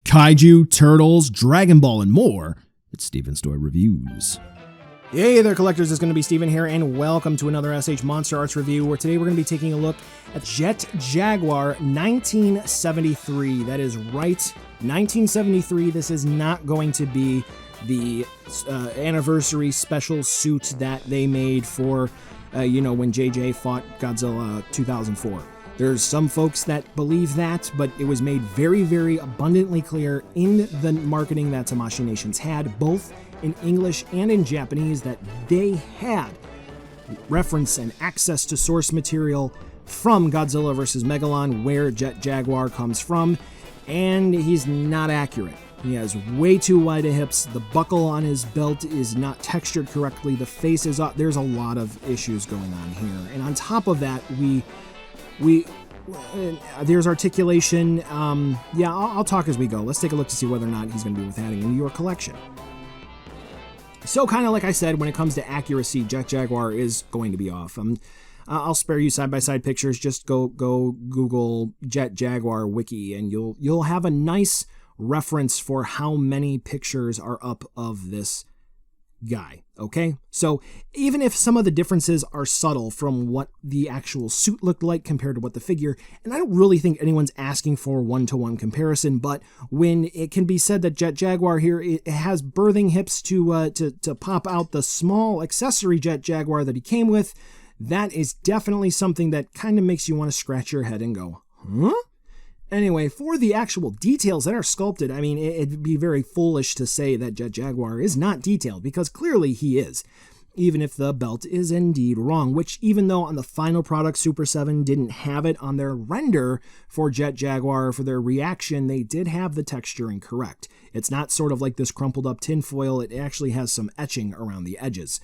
kaiju, turtles, Dragon Ball, and more. It's Steven's Toy Reviews. Hey there, collectors. It's going to be Steven here, and welcome to another SH MonsterArts review, where today we're going to be taking a look at Jet Jaguar 1973. That is right, 1973. This is not going to be the anniversary special suit that they made for, when JJ fought Godzilla 2004. There's some folks that believe that, but it was made very, very abundantly clear in the marketing that Tamashii Nations had, both in English and in Japanese, that they had reference and access to source material from Godzilla vs. Megalon, where Jet Jaguar comes from, and he's not accurate. He has way too wide of hips, the buckle on his belt is not textured correctly, the face is up, there's a lot of issues going on here. And on top of that, there's articulation. I'll talk as we go. Let's take a look to see whether or not he's going to be worth adding into your collection. So kind of like I said, when it comes to accuracy, Jet Jaguar is going to be off. I'll spare you side-by-side pictures. Just go Google Jet Jaguar wiki, and you'll have a nice reference for how many pictures are up of this guy. Okay, so even if some of the differences are subtle from what the actual suit looked like compared to what the figure, and I don't really think anyone's asking for one-to-one comparison, but when it can be said that Jet Jaguar here, it has birthing hips to pop out the small accessory Jet Jaguar that he came with, that is definitely something that kind of makes you want to scratch your head and go, huh? Anyway, for the actual details that are sculpted, I mean, it'd be very foolish to say that Jet Jaguar is not detailed, because clearly he is, even if the belt is indeed wrong, which even though on the final product, Super 7 didn't have it on their render for Jet Jaguar, for their reaction, they did have the texturing correct. It's not sort of like this crumpled up tinfoil, it actually has some etching around the edges.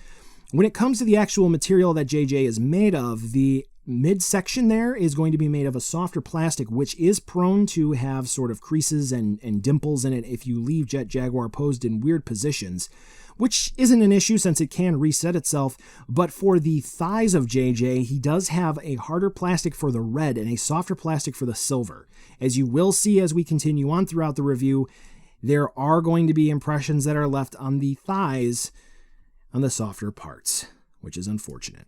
When it comes to the actual material that JJ is made of, the midsection there is going to be made of a softer plastic, which is prone to have sort of creases and dimples in it if you leave Jet Jaguar posed in weird positions, which isn't an issue since it can reset itself. But for the thighs of JJ, he does have a harder plastic for the red and a softer plastic for the silver. As you will see as we continue on throughout the review, there are going to be impressions that are left on the thighs on the softer parts, which is unfortunate.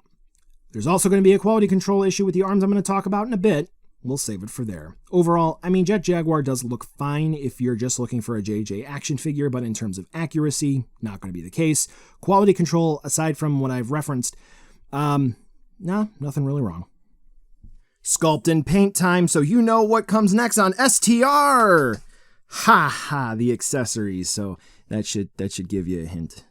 There's also going to be a quality control issue with the arms I'm going to talk about in a bit. We'll save it for there. Overall, I mean, Jet Jaguar does look fine if you're just looking for a JJ action figure, but in terms of accuracy, not going to be the case. Quality control, aside from what I've referenced, nothing really wrong. Sculpt and paint time, so you know what comes next on STR! Ha, the accessories, so that should give you a hint.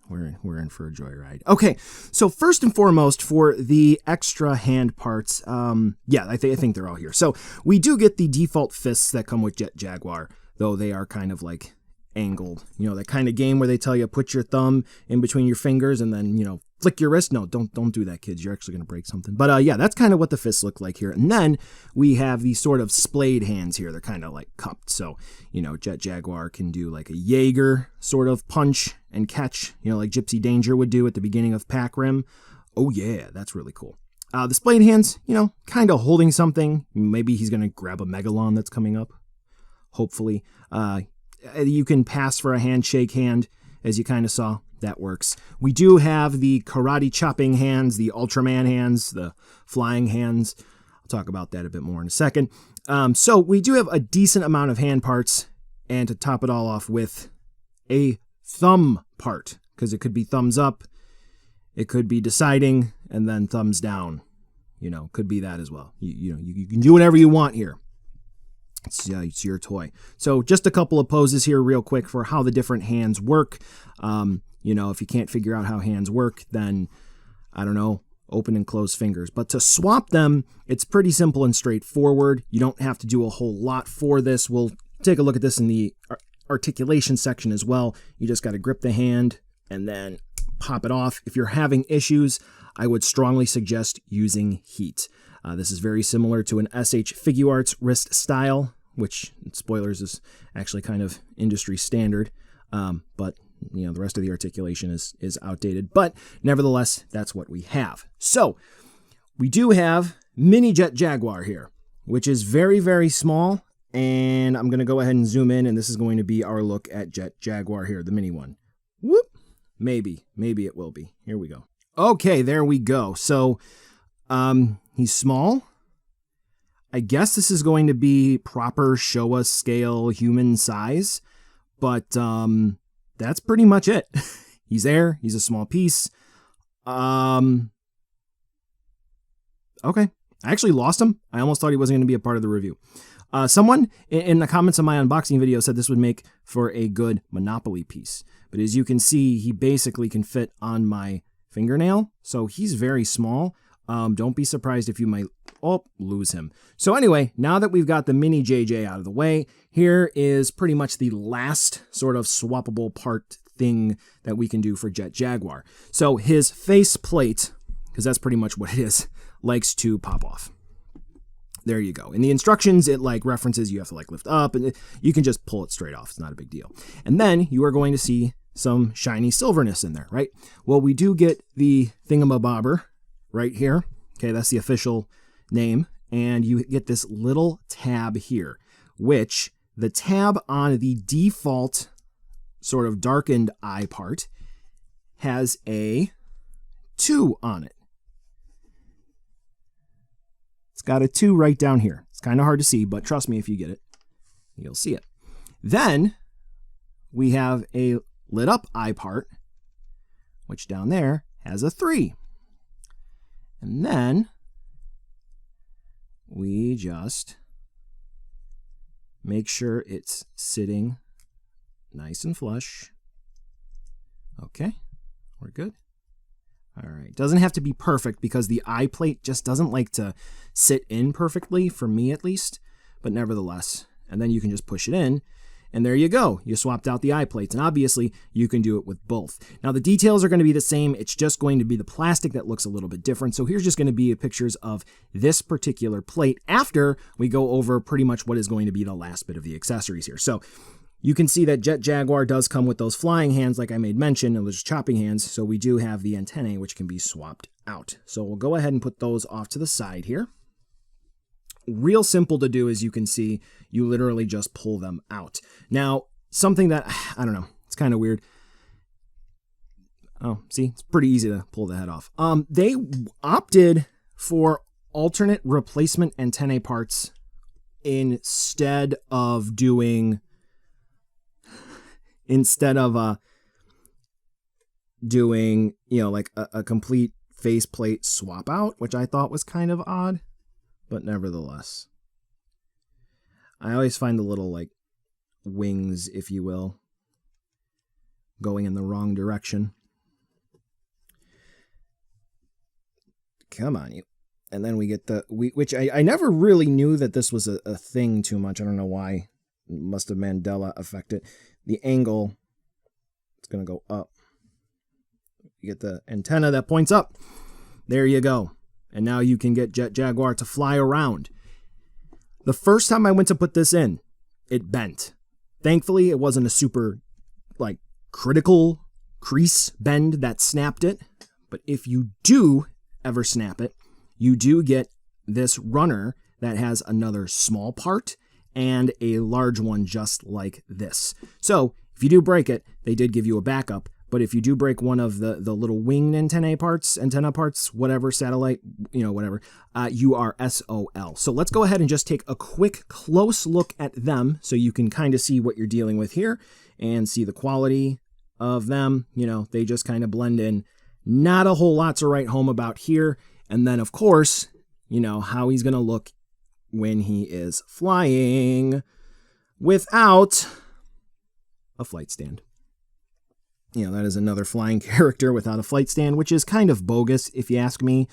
We're in for a joyride. Okay, so first and foremost, for the extra hand parts, I think they're all here. So we do get the default fists that come with Jet Jaguar, though they are kind of like angled. You know, that kind of game where they tell you put your thumb in between your fingers and then, flick your wrist. No, don't do that, kids. You're actually going to break something. But that's kind of what the fists look like here. And then we have these sort of splayed hands here. They're kind of like cupped. So, Jet Jaguar can do like a Jaeger sort of punch and catch, like Gypsy Danger would do at the beginning of Pac Rim. Oh yeah, that's really cool. The splayed hands, kind of holding something. Maybe he's going to grab a Megalon that's coming up. Hopefully. You can pass for a handshake hand, as you kind of saw. That works. We do have the karate chopping hands, the Ultraman hands, the flying hands. I'll talk about that a bit more in a second. So we do have a decent amount of hand parts, and to top it all off with a thumb part, because it could be thumbs up, it could be deciding, and then thumbs down. Could be that as well. You can do whatever you want here. It's your toy. So just a couple of poses here real quick for how the different hands work. If you can't figure out how hands work, then, I don't know, open and close fingers. But to swap them, it's pretty simple and straightforward. You don't have to do a whole lot for this. We'll take a look at this in the articulation section as well. You just got to grip the hand and then pop it off. If you're having issues, I would strongly suggest using heat. This is very similar to an SH Figuarts wrist style, which, spoilers, is actually kind of industry standard. But the rest of the articulation is outdated. But nevertheless, that's what we have. So we do have mini Jet Jaguar here, which is very, very small And I'm going to go ahead and zoom in, and this is going to be our look at Jet Jaguar here, the mini one. Whoop! Maybe it will be. Here we go. Okay, there we go. So, he's small. I guess this is going to be proper Showa scale human size, but that's pretty much it. He's there. He's a small piece. Okay. I actually lost him. I almost thought he wasn't going to be a part of the review. Someone in the comments on my unboxing video said this would make for a good Monopoly piece. But as you can see, he basically can fit on my fingernail. So he's very small. Don't be surprised if you might lose him. So anyway, now that we've got the mini JJ out of the way, here is pretty much the last sort of swappable part thing that we can do for Jet Jaguar. So his face plate, because that's pretty much what it is, likes to pop off. There you go. In the instructions, it like references you have to like lift up, and you can just pull it straight off. It's not a big deal. And then you are going to see some shiny silverness in there, right? Well, we do get the thingamabobber right here. Okay, that's the official name. And you get this little tab here, which the tab on the default sort of darkened eye part has a 2 on it. It's got a 2 right down here. It's kind of hard to see, but trust me, if you get it, you'll see it. Then we have a lit up eye part, which down there has a 3. And then we just make sure it's sitting nice and flush. Okay, we're good. All right, doesn't have to be perfect because the eye plate just doesn't like to sit in perfectly, for me at least, but nevertheless. And then you can just push it in, and there you go. You swapped out the eye plates, and obviously you can do it with both. Now the details are going to be the same. It's just going to be the plastic that looks a little bit different. So here's just going to be pictures of this particular plate after we go over pretty much what is going to be the last bit of the accessories here. So you can see that Jet Jaguar does come with those flying hands, like I made mention, and those chopping hands. So we do have the antennae, which can be swapped out. So we'll go ahead and put those off to the side here. Real simple to do, as you can see. You literally just pull them out. Now, something that, I don't know, it's kind of weird. Oh, see, it's pretty easy to pull the head off. They opted for alternate replacement antennae parts instead of doing like a complete faceplate swap out, which I thought was kind of odd, but nevertheless. I always find the little like wings, if you will, going in the wrong direction. Come on, you. And then we get which I never really knew that this was a thing too much. I don't know why. It must have Mandela affected. The angle, it's going to go up. You get the antenna that points up. There you go. And now you can get Jet Jaguar to fly around. The first time I went to put this in, it bent. Thankfully, it wasn't a super, like, critical crease bend that snapped it. But if you do ever snap it, you do get this runner that has another small part and a large one just like this. So if you do break it, they did give you a backup. But if you do break one of the little wing antenna parts, whatever, satellite, whatever, you are SOL. So let's go ahead and just take a quick close look at them so you can kind of see what you're dealing with here and see the quality of them. They just kind of blend in. Not a whole lot to write home about here. And then, of course, how he's going to look when he is flying without a flight stand. That is another flying character without a flight stand, which is kind of bogus, if you ask me.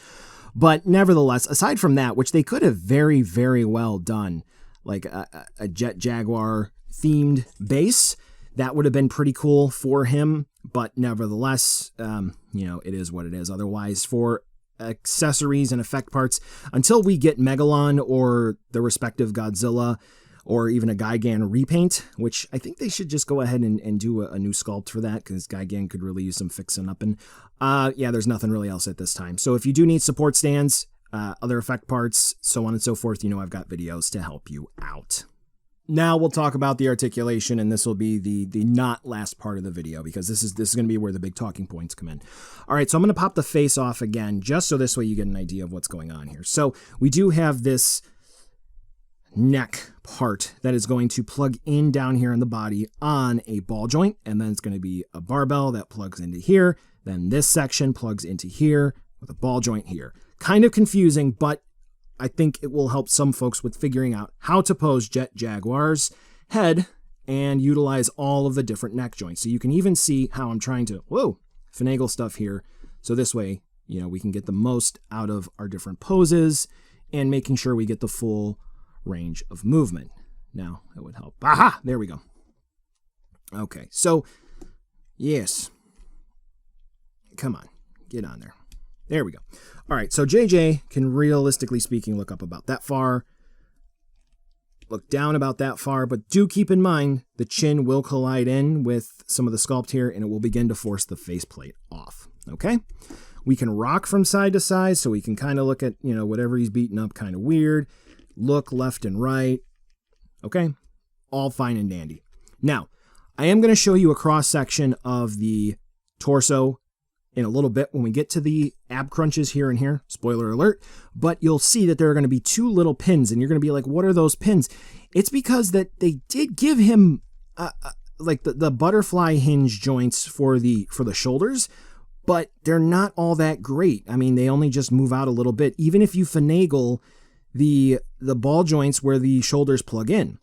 But nevertheless, aside from that, which they could have very, very well done, like a Jet Jaguar themed base, that would have been pretty cool for him. But nevertheless, it is what it is. Otherwise, for accessories and effect parts, until we get Megalon or the respective Godzilla, or even a Gigan repaint, which I think they should just go ahead and do a new sculpt for that, because Gigan could really use some fixing up. And there's nothing really else at this time. So if you do need support stands, other effect parts, so on and so forth, I've got videos to help you out. Now we'll talk about the articulation, and this will be the not last part of the video, because this is going to be where the big talking points come in. All right, so I'm going to pop the face off again, just so this way you get an idea of what's going on here. So we do have this neck part that is going to plug in down here in the body on a ball joint, and then it's going to be a barbell that plugs into here. Then this section plugs into here with a ball joint here. Kind of confusing, but I think it will help some folks with figuring out how to pose Jet Jaguar's head and utilize all of the different neck joints. So you can even see how I'm trying to, finagle stuff here. So this way, we can get the most out of our different poses and making sure we get the full range of movement. Now, that would help. Aha! There we go. Okay, so, yes. Come on, get on there. There we go. All right, so JJ can, realistically speaking, look up about that far, look down about that far, but do keep in mind the chin will collide in with some of the sculpt here, and it will begin to force the faceplate off, okay? We can rock from side to side, so we can kind of look at, whatever he's beating up kind of weird, look left and right, okay? All fine and dandy. Now, I am going to show you a cross-section of the torso in a little bit when we get to the ab crunches here and here, spoiler alert, but you'll see that there are going to be two little pins, and you're going to be like, what are those pins? It's because that they did give him like the butterfly hinge joints for the shoulders, but they're not all that great. I mean, they only just move out a little bit, even if you finagle the ball joints where the shoulders plug in.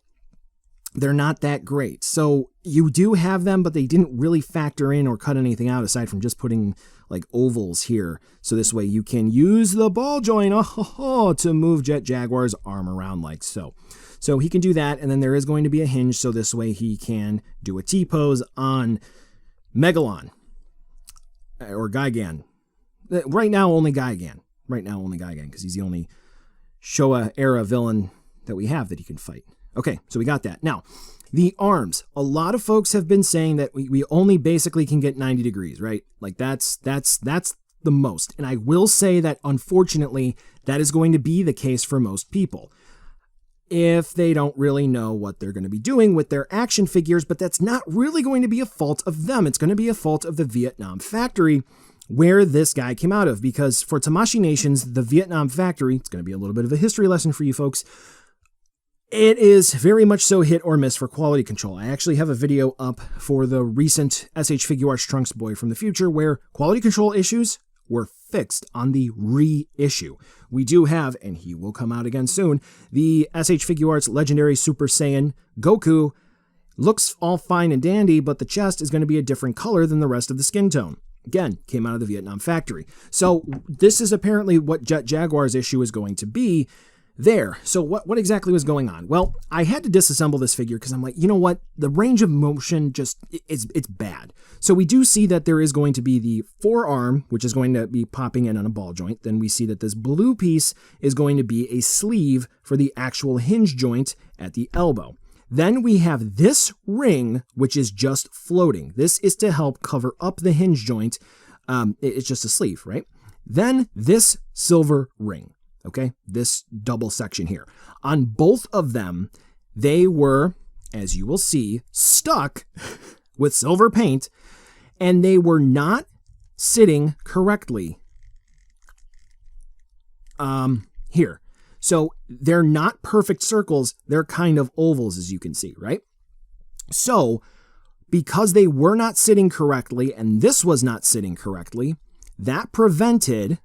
They're not that great. So you do have them, but they didn't really factor in or cut anything out aside from just putting like ovals here. So this way you can use the ball joint to move Jet Jaguar's arm around like so. So he can do that, and then there is going to be a hinge, so this way he can do a T-pose on Megalon or Gigan. Right now only Gigan. Because he's the only Showa era villain that we have that he can fight. Okay, so we got that. Now, the arms. A lot of folks have been saying that we only basically can get 90 degrees, right? Like that's the most. And I will say that, unfortunately, that is going to be the case for most people if they don't really know what they're going to be doing with their action figures, but that's not really going to be a fault of them. It's going to be a fault of the Vietnam factory where this guy came out of, because for Tamashii Nations, the Vietnam factory, it's going to be a little bit of a history lesson for you folks, it is very much so hit or miss for quality control. I actually have a video up for the recent SH Figuarts Trunks Boy from the future where quality control issues were fixed on the reissue. We do have, and he will come out again soon, the SH Figuarts Legendary Super Saiyan Goku. Looks all fine and dandy, but the chest is going to be a different color than the rest of the skin tone. Again, came out of the Vietnam factory. So this is apparently what Jet Jaguar's issue is going to be there. So what exactly was going on? Well, I had to disassemble this figure because I'm like, you know what? The range of motion it's bad. So we do see that there is going to be the forearm, which is going to be popping in on a ball joint. Then we see that this blue piece is going to be a sleeve for the actual hinge joint at the elbow. Then we have this ring, which is just floating. This is to help cover up the hinge joint. It's just a sleeve, right? Then this silver ring. Okay, this double section here. On both of them, they were, as you will see, stuck with silver paint, and they were not sitting correctly here. So they're not perfect circles, they're kind of ovals, as you can see, right? So because they were not sitting correctly, and this was not sitting correctly, that prevented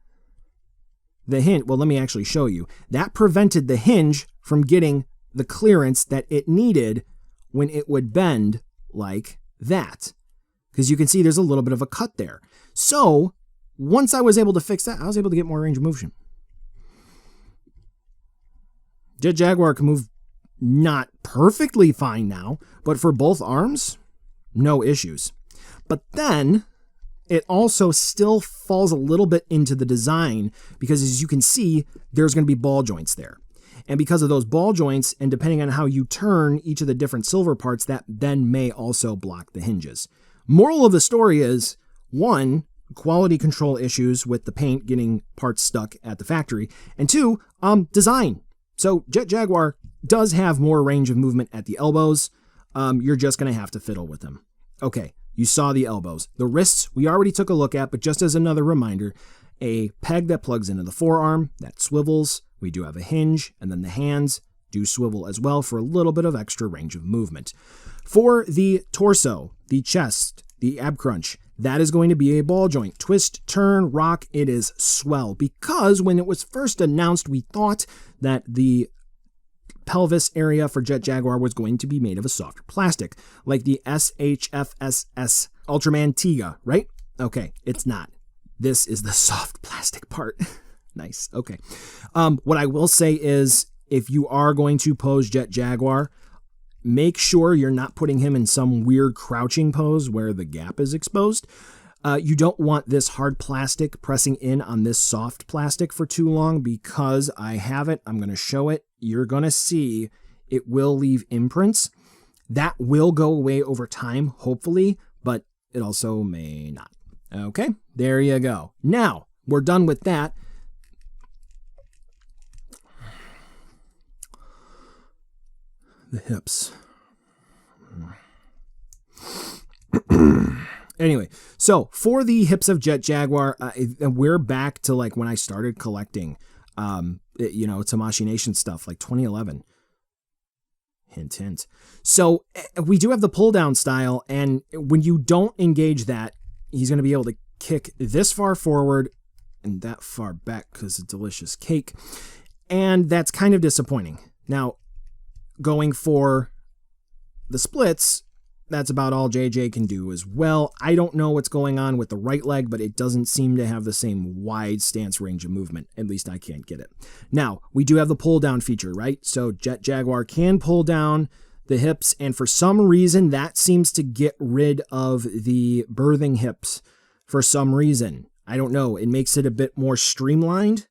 the hinge. Well, let me actually show you. That prevented the hinge from getting the clearance that it needed when it would bend like that. Because you can see there's a little bit of a cut there. So once I was able to fix that, I was able to get more range of motion. Jet Jaguar can move not perfectly fine now, but for both arms, no issues. But then it also still falls a little bit into the design because, as you can see, there's going to be ball joints there. And because of those ball joints, and depending on how you turn each of the different silver parts, that then may also block the hinges. Moral of the story is, 1, quality control issues with the paint getting parts stuck at the factory, and 2, design. So Jet Jaguar does have more range of movement at the elbows. You're just going to have to fiddle with them. Okay, you saw the elbows. The wrists, we already took a look at, but just as another reminder, a peg that plugs into the forearm, that swivels. We do have a hinge, and then the hands do swivel as well for a little bit of extra range of movement. For the torso, the chest, the ab crunch, that is going to be a ball joint. Twist, turn, rock, it is swell. Because when it was first announced, we thought that the pelvis area for Jet Jaguar was going to be made of a softer plastic, like the SHFSS Ultraman Tiga, right? Okay, it's not. This is the soft plastic part. Nice, okay. What I will say is, if you are going to pose Jet Jaguar, make sure you're not putting him in some weird crouching pose where the gap is exposed. You don't want this hard plastic pressing in on this soft plastic for too long, because I have it. I'm going to show it. You're going to see it will leave imprints. That will go away over time, hopefully, but it also may not. Okay, there you go. Now, we're done with that. The hips. Anyway, so for the hips of Jet Jaguar, we're back to like when I started collecting, Tamashii Nation stuff, like 2011. Hint, hint. So we do have the pull down style, and when you don't engage that, he's going to be able to kick this far forward and that far back because it's delicious cake. And that's kind of disappointing. Now, going for the splits, that's about all JJ can do as well. I don't know what's going on with the right leg, but it doesn't seem to have the same wide stance range of movement. At least I can't get it. Now, we do have the pull down feature, right? So Jet Jaguar can pull down the hips, and for some reason, that seems to get rid of the birthing hips for some reason. I don't know. It makes it a bit more streamlined.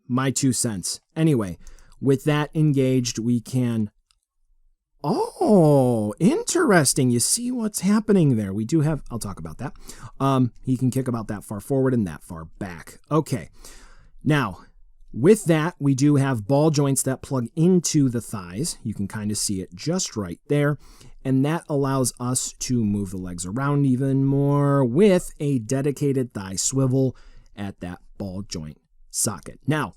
My 2 cents. Anyway, with that engaged, we can... Oh, interesting. You see what's happening there. We do have... I'll talk about that. He can kick about that far forward and that far back. Okay. Now, with that, we do have ball joints that plug into the thighs. You can kind of see it just right there. And that allows us to move the legs around even more with a dedicated thigh swivel at that ball joint socket. Now,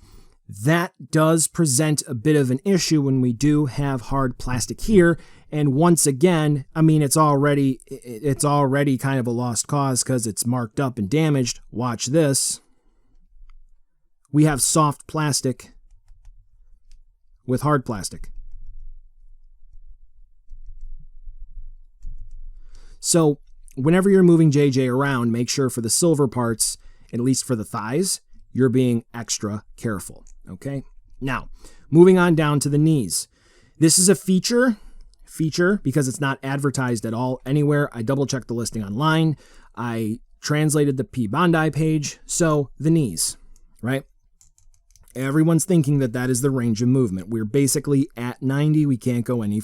that does present a bit of an issue when we do have hard plastic here. And once again, I mean, it's already kind of a lost cause because it's marked up and damaged. Watch this. We have soft plastic with hard plastic. So whenever you're moving JJ around, make sure for the silver parts, at least for the thighs, you're being extra careful. Okay. Now, moving on down to the knees. This is a feature because it's not advertised at all anywhere. I double checked the listing online. I translated the P Bandai page. So the knees, right? Everyone's thinking that that is the range of movement. We're basically at 90. We can't go any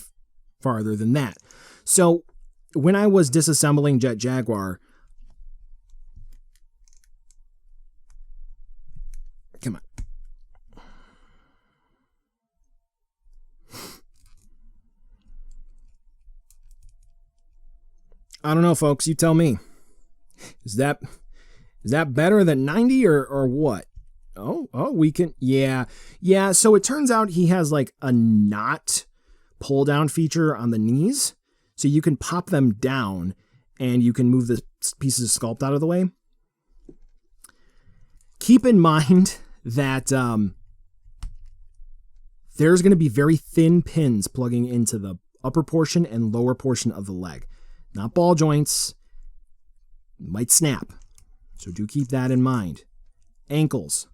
farther than that. So when I was disassembling Jet Jaguar, come on. I don't know, folks. You tell me. Is that better than 90 or what? Oh, we can. Yeah. So it turns out he has like a knot pull down feature on the knees. So you can pop them down and you can move the pieces of sculpt out of the way. Keep in mind that there's going to be very thin pins plugging into the upper portion and lower portion of the leg. Not ball joints. Might snap. So do keep that in mind. Ankles.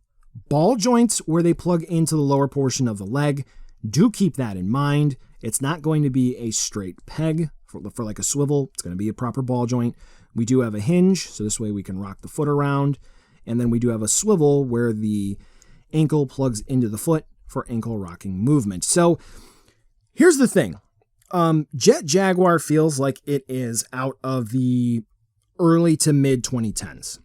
Ball joints where they plug into the lower portion of the leg. Do keep that in mind. It's not going to be a straight peg for like a swivel. It's going to be a proper ball joint. We do have a hinge, so this way we can rock the foot around. And then we do have a swivel where the ankle plugs into the foot for ankle rocking movement. So here's the thing. Jet Jaguar feels like it is out of the early to mid 2010s.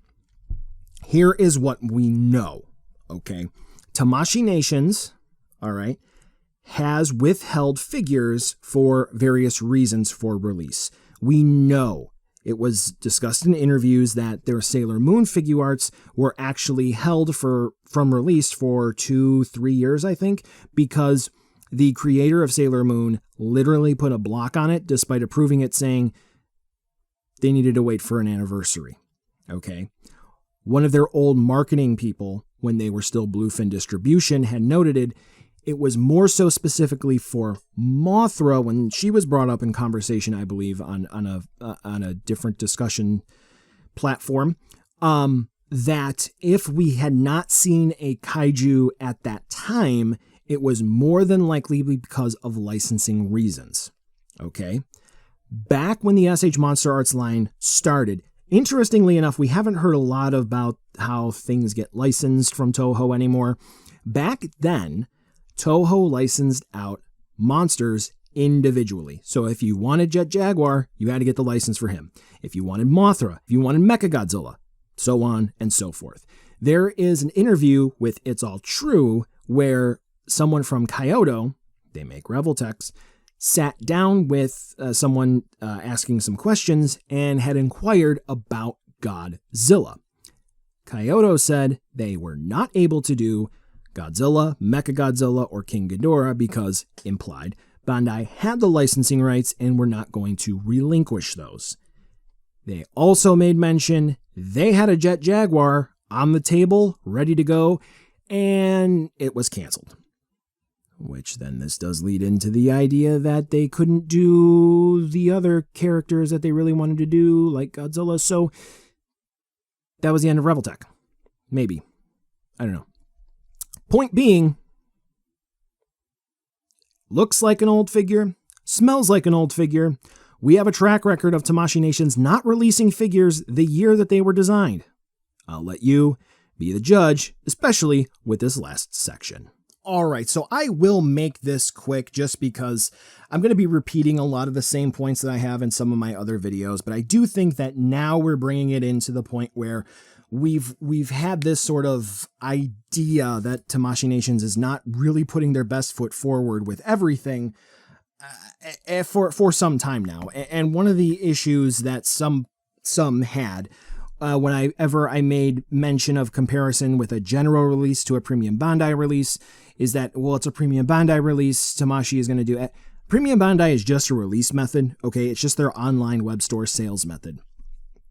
Here is what we know, okay? Tamashii Nations, all right, has withheld figures for various reasons for release. We know it was discussed in interviews that their Sailor Moon figuarts were actually held from release for 2-3 years, I think, because the creator of Sailor Moon literally put a block on it despite approving it, saying they needed to wait for an anniversary. Okay. One of their old marketing people, when they were still Bluefin Distribution, had noted it was more so specifically for Mothra when she was brought up in conversation, I believe, on a different discussion platform, that if we had not seen a kaiju at that time, it was more than likely because of licensing reasons. Okay? Back when the SH MonsterArts line started, interestingly enough, we haven't heard a lot about how things get licensed from Toho anymore. Back then, Toho licensed out monsters individually. So if you wanted Jet Jaguar, you had to get the license for him. If you wanted Mothra, if you wanted Mechagodzilla, so on and so forth. There is an interview with It's All True where someone from Kyoto, they make Revoltex, sat down with someone asking some questions and had inquired about Godzilla. Kyoto said they were not able to do Godzilla, Mechagodzilla, or King Ghidorah because, implied, Bandai had the licensing rights and were not going to relinquish those. They also made mention they had a Jet Jaguar on the table, ready to go, and it was canceled. Which then this does lead into the idea that they couldn't do the other characters that they really wanted to do, like Godzilla, so that was the end of Revoltech. Maybe. I don't know. Point being, looks like an old figure, smells like an old figure. We have a track record of Tamashii Nations not releasing figures the year that they were designed. I'll let you be the judge, especially with this last section. All right, so I will make this quick just because I'm going to be repeating a lot of the same points that I have in some of my other videos, but I do think that now we're bringing it into the point where we've had this sort of idea that Tamashii Nations is not really putting their best foot forward with everything for some time now. And one of the issues that some had whenever I made mention of comparison with a general release to a premium Bandai release is that, well, it's a premium Bandai release, Tamashii is going to do it. Premium Bandai is just a release method, okay? It's just their online web store sales method.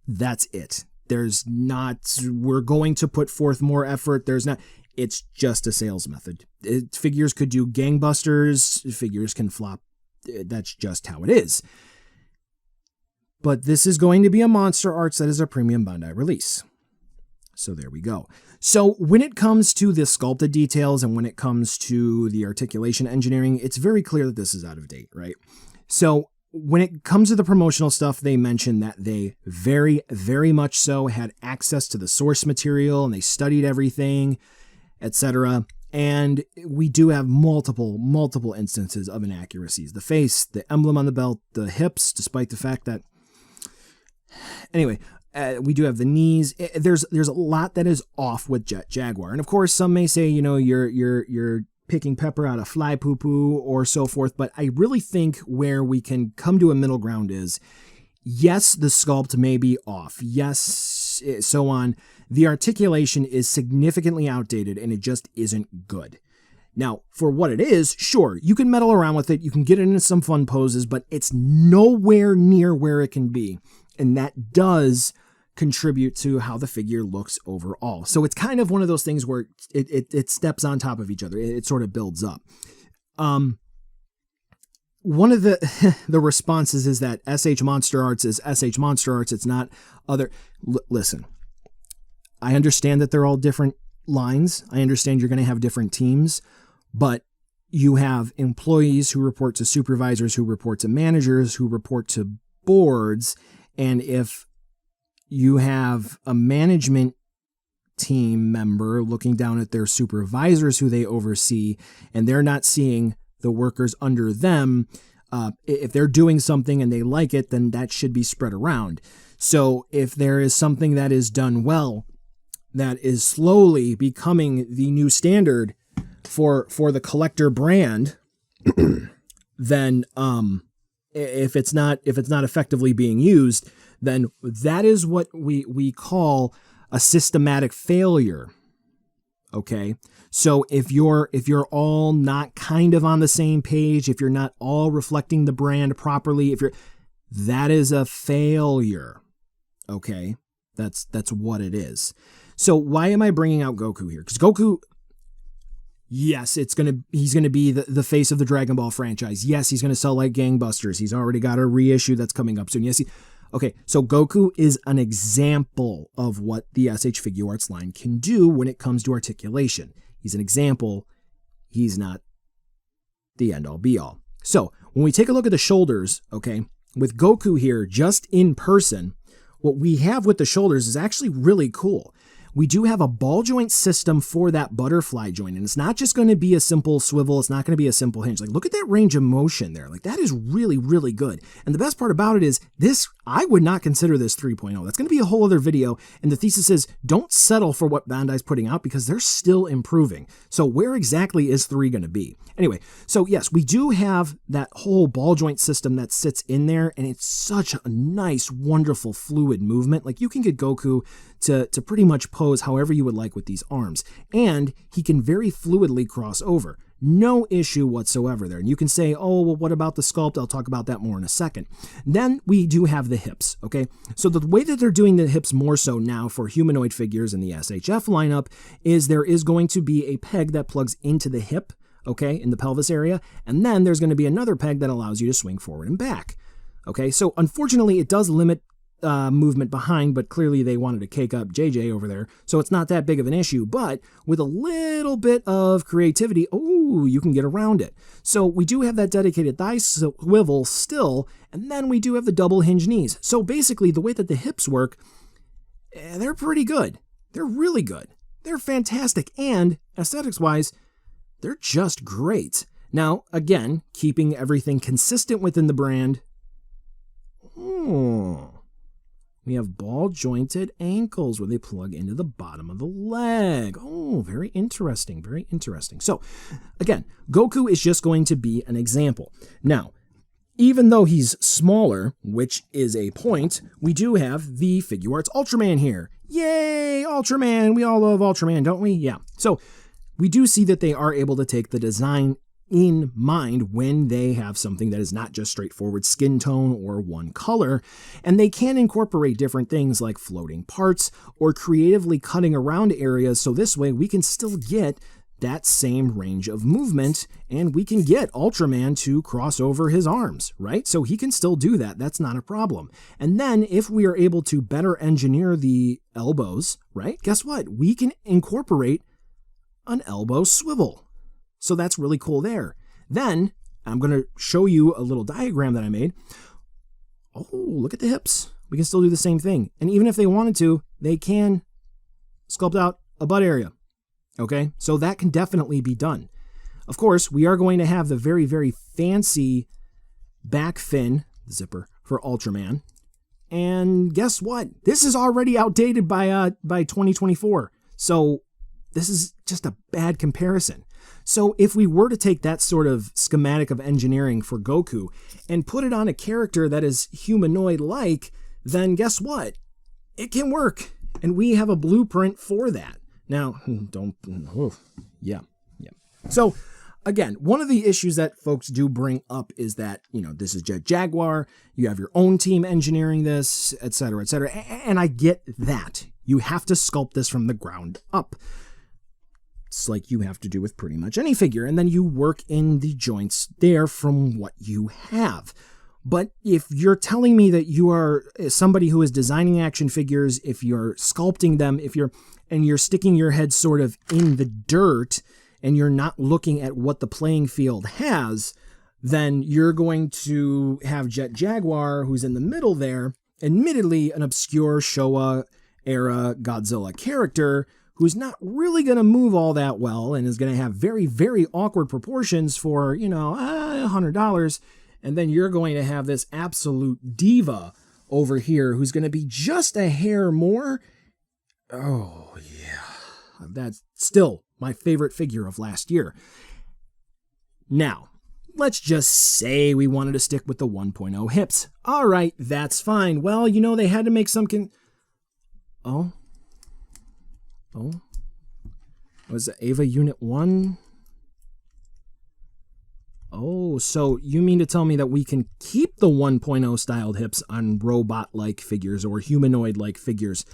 That's it. There's not, we're going to put forth more effort. There's not, it's just a sales method. Figures could do gangbusters, figures can flop. That's just how it is. But this is going to be a MonsterArts that is a premium Bandai release. So there we go. So when it comes to the sculpted details and when it comes to the articulation engineering, it's very clear that this is out of date, right? So when it comes to the promotional stuff, they mentioned that they very, very much so had access to the source material and they studied everything, etc. And we do have multiple instances of inaccuracies. The face, the emblem on the belt, the hips, despite the fact that, anyway, we do have the knees. There's a lot that is off with Jet Jaguar. And of course, some may say, you know, you're picking pepper out of fly poo-poo or so forth. But I really think where we can come to a middle ground is, yes, the sculpt may be off. Yes, so on. The articulation is significantly outdated and it just isn't good. Now, for what it is, sure, you can meddle around with it. You can get it into some fun poses, but it's nowhere near where it can be. And that does contribute to how the figure looks overall. So it's kind of one of those things where it steps on top of each other. It sort of builds up. One of the responses is that SH MonsterArts is SH MonsterArts. It's not other. Listen, I understand that they're all different lines. I understand you're going to have different teams, but you have employees who report to supervisors, who report to managers, who report to boards. And if you have a management team member looking down at their supervisors who they oversee, and they're not seeing the workers under them, if they're doing something and they like it, then that should be spread around. So if there is something that is done well, that is slowly becoming the new standard for the collector brand, then if it's not effectively being used, then that is what we call a systematic failure. Okay, so if you're all not kind of on the same page, if you're not all reflecting the brand properly, that is a failure. Okay, that's what it is. So why am I bringing out Goku here? Because Goku, yes, he's gonna be the face of the Dragon Ball franchise. Yes, he's gonna sell like gangbusters. He's already got a reissue that's coming up soon. Yes, okay, so Goku is an example of what the SH Figuarts line can do when it comes to articulation. He's an example. He's not the end-all be-all. So when we take a look at the shoulders, okay, with Goku here, just in person, what we have with the shoulders is actually really cool. We do have a ball joint system for that butterfly joint, and it's not just going to be a simple swivel. It's not going to be a simple hinge. Like, look at that range of motion there. Like, that is really, really good. And the best part about it is this, I would not consider this 3.0. That's going to be a whole other video. And the thesis is, don't settle for what Bandai's putting out because they're still improving. So where exactly is 3 going to be? Anyway, so yes, we do have that whole ball joint system that sits in there, and it's such a nice, wonderful, fluid movement. Like, you can get Goku to pretty much pose however you would like with these arms. And he can very fluidly cross over. No issue whatsoever there. And you can say, oh, well, what about the sculpt? I'll talk about that more in a second. Then we do have the hips, okay? So the way that they're doing the hips more so now for humanoid figures in the SHF lineup is there is going to be a peg that plugs into the hip, okay, in the pelvis area. And then there's going to be another peg that allows you to swing forward and back. Okay, so unfortunately, it does limit movement behind, but clearly they wanted to cake up JJ over there, so it's not that big of an issue. But with a little bit of creativity, oh, you can get around it. So we do have that dedicated thigh swivel still, and then we do have the double hinge knees. So basically, the way that the hips work, they're pretty good. They're really good. They're fantastic, and aesthetics-wise, they're just great. Now, again, keeping everything consistent within the brand. We have ball-jointed ankles where they plug into the bottom of the leg. Oh, very interesting, very interesting. So, again, Goku is just going to be an example. Now, even though he's smaller, which is a point, we do have the Figuarts Ultraman here. Yay, Ultraman! We all love Ultraman, don't we? Yeah. So, we do see that they are able to take the design in mind when they have something that is not just straightforward skin tone or one color, and they can incorporate different things like floating parts or creatively cutting around areas, so this way we can still get that same range of movement, and we can get Ultraman to cross over his arms, right? So he can still do that. That's not a problem. And then if we are able to better engineer the elbows, right, guess what? We can incorporate an elbow swivel. So that's really cool there. Then I'm going to show you a little diagram that I made. Oh, look at the hips. We can still do the same thing. And even if they wanted to, they can sculpt out a butt area. Okay, so that can definitely be done. Of course, we are going to have the very, very fancy back fin zipper for Ultraman. And guess what? This is already outdated by 2024. So this is just a bad comparison. So if we were to take that sort of schematic of engineering for Goku and put it on a character that is humanoid-like, then guess what? It can work. And we have a blueprint for that. Now, yeah. So, again, one of the issues that folks do bring up is that, this is Jet Jaguar, you have your own team engineering this, et cetera, and I get that. You have to sculpt this from the ground up. It's like you have to do with pretty much any figure, and then you work in the joints there from what you have. But if you're telling me that you are somebody who is designing action figures, if you're sculpting them, and you're sticking your head sort of in the dirt, and you're not looking at what the playing field has, then you're going to have Jet Jaguar, who's in the middle there, admittedly an obscure Showa era Godzilla character, who's not really going to move all that well and is going to have very, very awkward proportions for, $100. And then you're going to have this absolute diva over here who's going to be just a hair more. Oh, yeah. That's still my favorite figure of last year. Now, Let's just say we wanted to stick with the 1.0 hips. All right, that's fine. Well, you know, they had to make some Oh. Was it Ava Unit 1? Oh, so you mean to tell me that we can keep the 1.0 styled hips on robot-like figures or humanoid-like figures,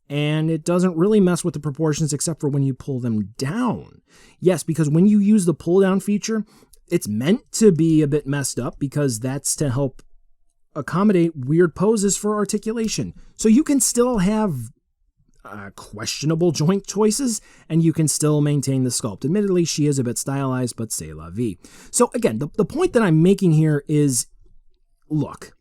and it doesn't really mess with the proportions except for when you pull them down? Yes, because when you use the pull-down feature, it's meant to be a bit messed up because that's to help accommodate weird poses for articulation. So you can still have questionable joint choices, and you can still maintain the sculpt. Admittedly, she is a bit stylized, but c'est la vie. So again, the point that I'm making here is, look,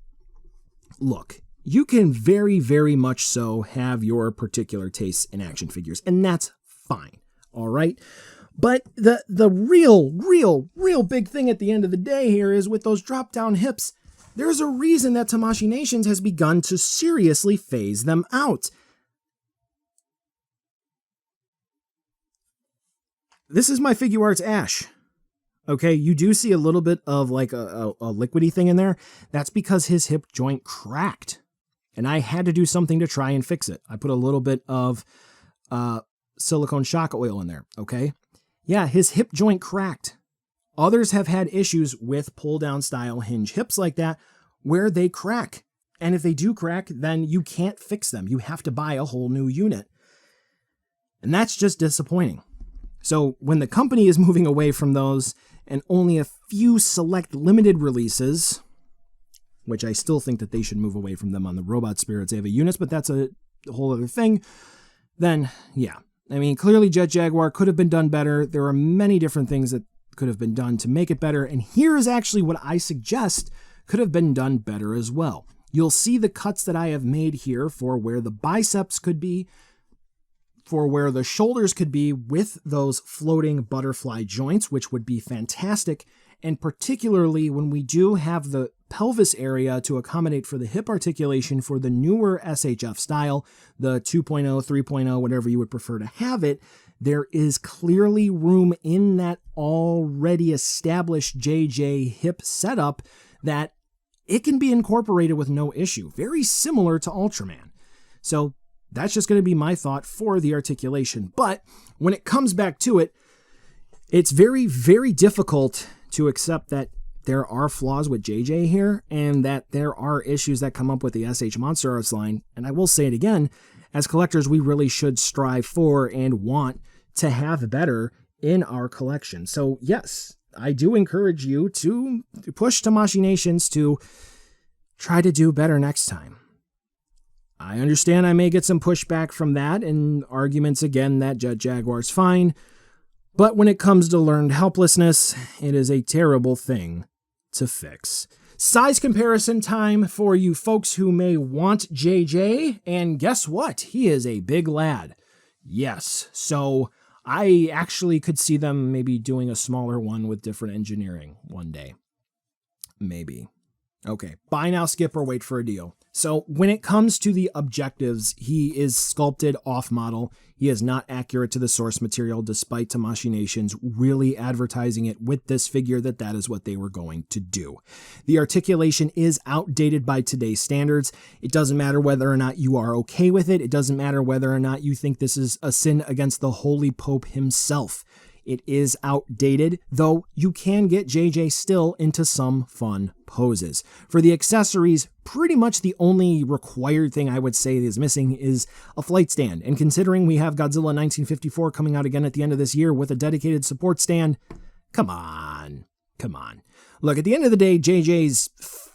you can very, very much so have your particular tastes in action figures, and that's fine, all right? But the real big thing at the end of the day here is with those drop-down hips, there's a reason that Tamashii Nations has begun to seriously phase them out. This is my Figuarts Ash. Okay, you do see a little bit of like a liquidy thing in there. That's because his hip joint cracked. And I had to do something to try and fix it. I put a little bit of silicone shock oil in there, okay? Yeah, his hip joint cracked. Others have had issues with pull-down style hinge hips like that where they crack. And if they do crack, then you can't fix them. You have to buy a whole new unit. And that's just disappointing. So when the company is moving away from those and only a few select limited releases, which I still think that they should move away from them on the Robot Spirits Ava units, but that's a whole other thing, then yeah. I mean, clearly Jet Jaguar could have been done better. There are many different things that could have been done to make it better, and here is actually what I suggest could have been done better as well. You'll see the cuts that I have made here for where the biceps could be, for where the shoulders could be with those floating butterfly joints, which would be fantastic, and particularly when we do have the pelvis area to accommodate for the hip articulation for the newer SHF style, the 2.0, 3.0, whatever you would prefer to have it, there is clearly room in that already established JJ hip setup that it can be incorporated with no issue, very similar to Ultraman. So that's just going to be my thought for the articulation. But when it comes back to it, it's very, very difficult to accept that there are flaws with JJ here and that there are issues that come up with the SH MonsterArts line. And I will say it again, as collectors, we really should strive for and want to have better in our collection. So yes, I do encourage you to push Tamashii Nations to try to do better next time. I understand I may get some pushback from that and arguments again that Jet Jaguar's fine, but when it comes to learned helplessness, it is a terrible thing to fix. Size comparison time for you folks who may want JJ, and guess what? He is a big lad. Yes, so I actually could see them maybe doing a smaller one with different engineering one day. Maybe. Okay, buy now, skip, or wait for a deal. So when it comes to the objectives, he is sculpted off-model. He is not accurate to the source material, despite Tamashii Nations really advertising it with this figure that is what they were going to do. The articulation is outdated by today's standards. It doesn't matter whether or not you are okay with it. It doesn't matter whether or not you think this is a sin against the Holy Pope himself. It is outdated, though you can get JJ still into some fun poses. For the accessories, pretty much the only required thing I would say is missing is a flight stand. And considering we have Godzilla 1954 coming out again at the end of this year with a dedicated support stand, come on. Look, at the end of the day, JJ's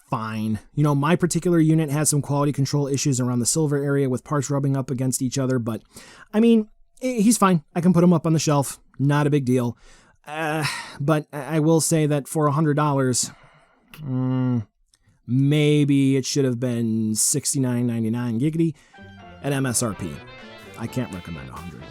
fine. You know, my particular unit has some quality control issues around the silver area with parts rubbing up against each other, but I mean, he's fine. I can put him up on the shelf. Not a big deal. But I will say that for $100, maybe it should have been $69.99 giggity at MSRP. I can't recommend $100.